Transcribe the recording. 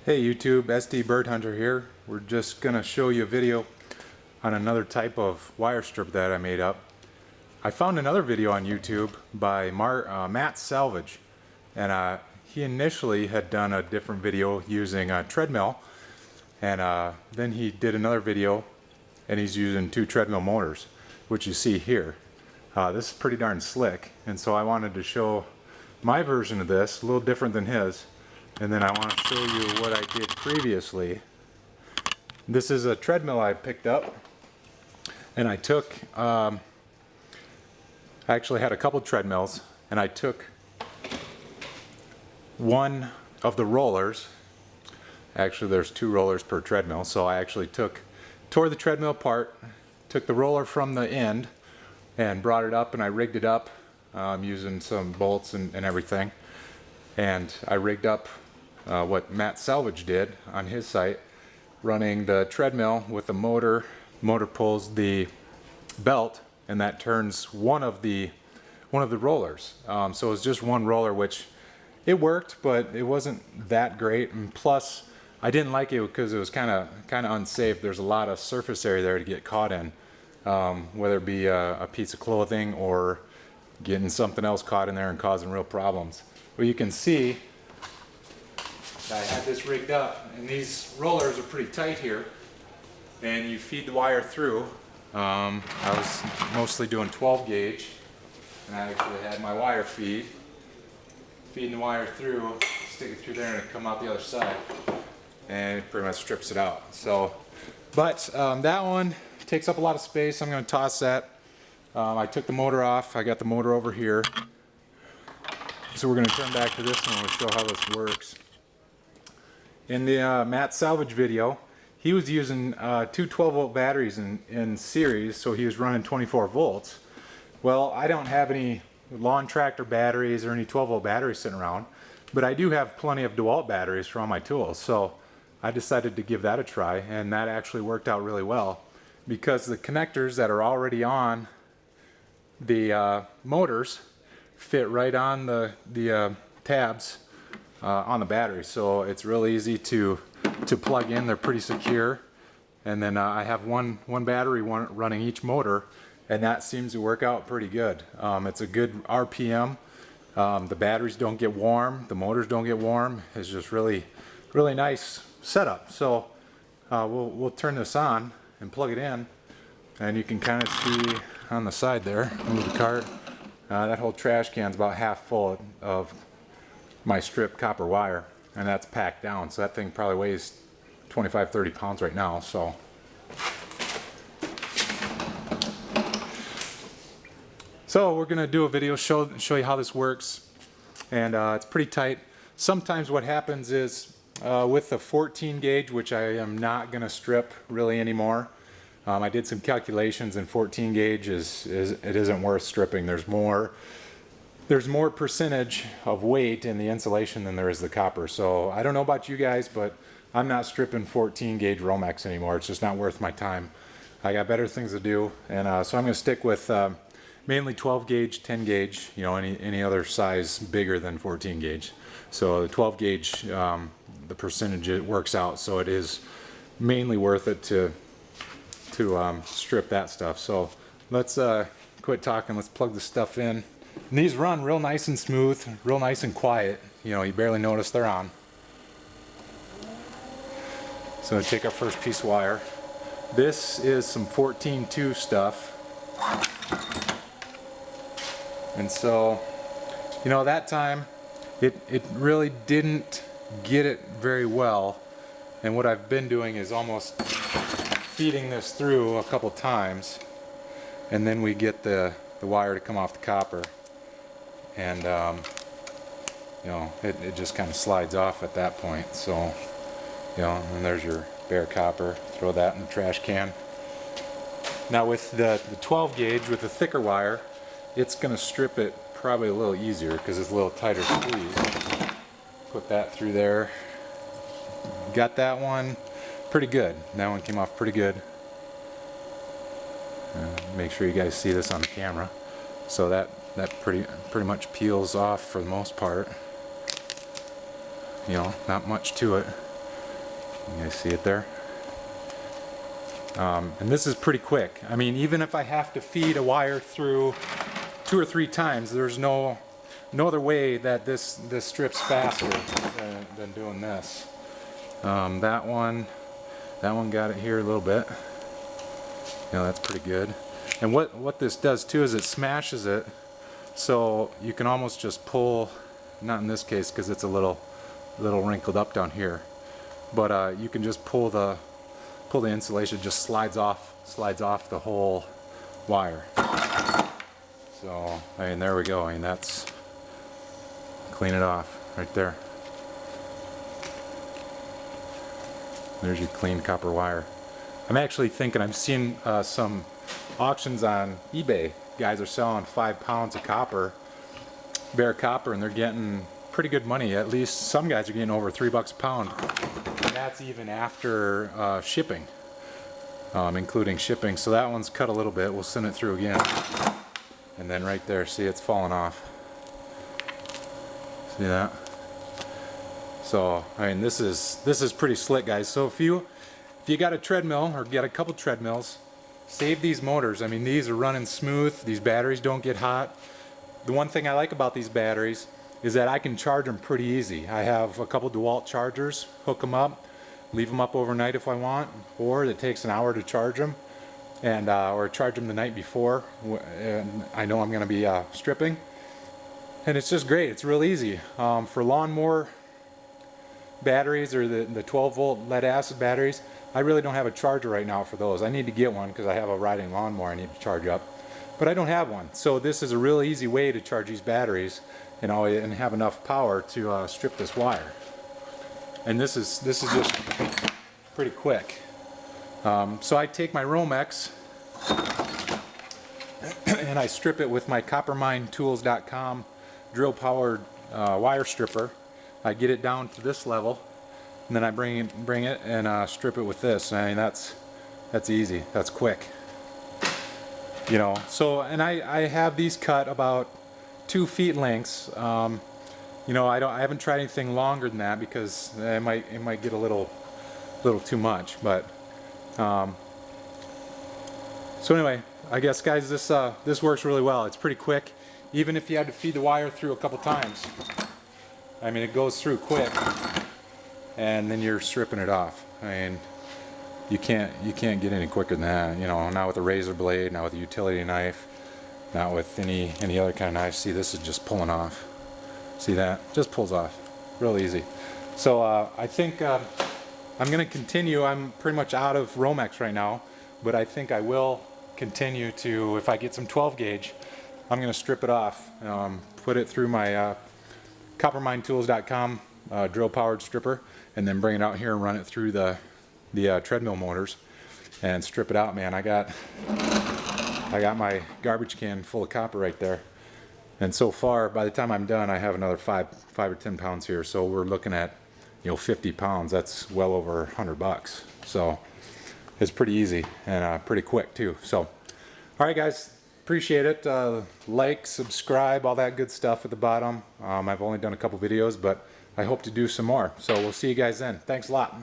Hey YouTube, SD Bird Hunter here. We're just going to show you a video on another type of wire strip that I made up. I found another video on YouTube by Matt Salvage, and he initially had done a different video using a treadmill, and then he did another video and he's using 2 treadmill motors, which you see here. This is pretty darn slick, and so I wanted to show my version of this, a little different than his. And then I want to show you what I did previously. This is a treadmill I picked up, and I took, I actually had a couple treadmills, and I took one of the rollers. Actually there's 2 rollers per treadmill, so I actually tore the treadmill apart, took the roller from the end, and brought it up, and I rigged it up using some bolts and everything. And I rigged up what Matt Salvage did on his site, running the treadmill with the motor. Motor pulls the belt, and that turns one of the rollers. So it was just one roller, which it worked, but it wasn't that great. And plus, I didn't like it because it was kind of unsafe. There's a lot of surface area there to get caught in, whether it be a piece of clothing or getting something else caught in there and causing real problems. Well, you can see I had this rigged up, and these rollers are pretty tight here, and you feed the wire through. I was mostly doing 12 gauge, and I actually had my wire feeding the wire through, stick it through there, and it come out the other side, and it pretty much strips it out. So, but that one takes up a lot of space. I'm going to toss that. I took the motor off. I got the motor over here. So we're going to turn back to this one and we'll show how this works. In the Matt Salvage video, he was using 2 12-volt batteries in series, so he was running 24 volts. Well, I don't have any lawn tractor batteries or any 12-volt batteries sitting around, but I do have plenty of DeWalt batteries for all my tools, so I decided to give that a try, and that actually worked out really well because the connectors that are already on the motors fit right on the tabs on the battery, so it's real easy to plug in. They're pretty secure, and then I have one battery running each motor, and that seems to work out pretty good. It's a good RPM. The batteries don't get warm, the motors don't get warm. It's just really nice setup. So we'll turn this on and plug it in, and you can kind of see on the side there, move the cart. That whole trash can's about half full of my stripped copper wire, and that's packed down, so that thing probably weighs 25-30 pounds right now. So we're gonna do a video show you how this works, and it's pretty tight. Sometimes what happens is with the 14 gauge, which I am not gonna strip really anymore, I did some calculations, and 14 gauge it isn't worth stripping. There's more percentage of weight in the insulation than there is the copper. So I don't know about you guys, but I'm not stripping 14 gauge Romex anymore. It's just not worth my time. I got better things to do, and so I'm going to stick with mainly 12 gauge, 10 gauge, you know, any other size bigger than 14 gauge. So the 12 gauge, the percentage, it works out, so it is mainly worth it to strip that stuff. So let's quit talking, let's plug this stuff in. And these run real nice and smooth, real nice and quiet. You know, you barely notice they're on. So take our first piece of wire. This is some 14-2 stuff. And so, you know, that time it really didn't get it very well. And what I've been doing is almost feeding this through a couple times, and then we get the wire to come off the copper, and you know, it just kind of slides off at that point. So, you know, and there's your bare copper. Throw that in the trash can. Now with the 12 gauge, with the thicker wire, it's going to strip it probably a little easier because it's a little tighter squeeze. Put that through there. Got that one pretty good. That one came off pretty good. Make sure you guys see this on the camera. So that pretty much peels off for the most part. You know, not much to it. You guys see it there? And this is pretty quick. I mean, even if I have to feed a wire through 2 or 3 times, there's no other way that this strips faster than doing this. That one got it here a little bit. That's pretty good. And what this does too is it smashes it, so you can almost just pull. Not in this case because it's a little wrinkled up down here, but you can just pull the insulation. It just slides off the whole wire. So I mean, there we go. I mean, that's clean it off right there. There's your clean copper wire. I'm actually thinking, I'm seeing some auctions on eBay. Guys are selling 5 pounds of copper, bare copper, and they're getting pretty good money. At least some guys are getting over $3 a pound. And that's even after shipping, including shipping. So that one's cut a little bit. We'll send it through again. And then right there, see, it's falling off. See that? So I mean, this is pretty slick, guys. So if you got a treadmill or get a couple treadmills, save these motors. I mean, these are running smooth. These batteries don't get hot. The one thing I like about these batteries is that I can charge them pretty easy. I have a couple DeWalt chargers, hook them up, leave them up overnight if I want, or it takes an hour to charge them, and or charge them the night before, and I know I'm going to be stripping. And it's just great. It's real easy. For lawnmower batteries or the 12 volt lead acid batteries, I really don't have a charger right now for those. I need to get one because I have a riding lawnmower I need to charge up, but I don't have one. So this is a real easy way to charge these batteries, and have enough power to strip this wire. And this is just pretty quick. So I take my Romex and I strip it with my copperminetools.com drill powered wire stripper. I get it down to this level, and then I bring it and strip it with this. I mean, that's easy. That's quick. So, and I have these cut about 2 feet lengths. I haven't tried anything longer than that because it might get a little too much. But so anyway, I guess, guys, this works really well. It's pretty quick, even if you had to feed the wire through a couple times. I mean, it goes through quick, and then you're stripping it off. I mean, you can't get any quicker than that. Not with a razor blade, not with a utility knife, not with any other kind of knife. See, this is just pulling off. See that? Just pulls off. Real easy. So I think I'm going to continue. I'm pretty much out of Romex right now, but I think I will continue to, if I get some 12 gauge, I'm going to strip it off, put it through my copperminetools.com drill powered stripper, and then bring it out here and run it through the treadmill motors and strip it out. Man, I got my garbage can full of copper right there, and so far, by the time I'm done, I have another 5 or 10 pounds here. So we're looking at 50 pounds. That's well over $100. So it's pretty easy and pretty quick too. So all right, guys, appreciate it. Like, subscribe, all that good stuff at the bottom. I've only done a couple videos, but I hope to do some more. So we'll see you guys then. Thanks a lot.